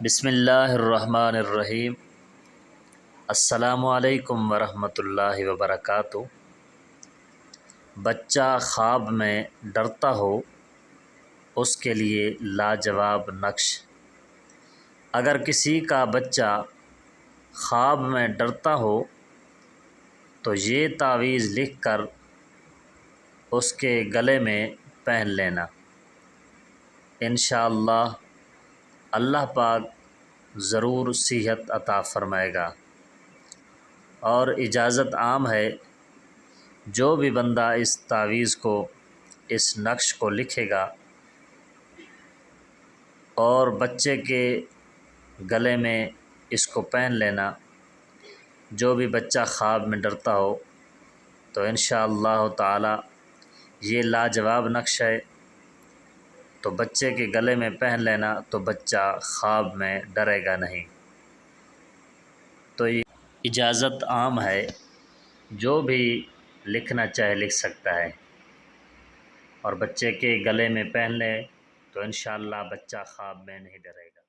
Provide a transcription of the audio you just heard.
بسم اللہ الرحمن الرحیم۔ السلام علیکم ورحمۃ اللہ وبرکاتہ۔ بچہ خواب میں ڈرتا ہو اس کے لیے لاجواب نقش۔ اگر کسی کا بچہ خواب میں ڈرتا ہو تو یہ تعویذ لکھ کر اس کے گلے میں پہن لینا۔ انشاءاللہ اللہ پاک ضرور صحت عطا فرمائے گا۔ اور اجازت عام ہے، جو بھی بندہ اس تعویذ کو، اس نقش کو لکھے گا اور بچے کے گلے میں اس کو پہن لینا، جو بھی بچہ خواب میں ڈرتا ہو تو انشاءاللہ تعالی یہ لاجواب نقش ہے، تو بچے کے گلے میں پہن لینا تو بچہ خواب میں ڈرے گا نہیں۔ تو یہ اجازت عام ہے، جو بھی لکھنا چاہے لکھ سکتا ہے، اور بچے کے گلے میں پہن لے تو انشاءاللہ بچہ خواب میں نہیں ڈرے گا۔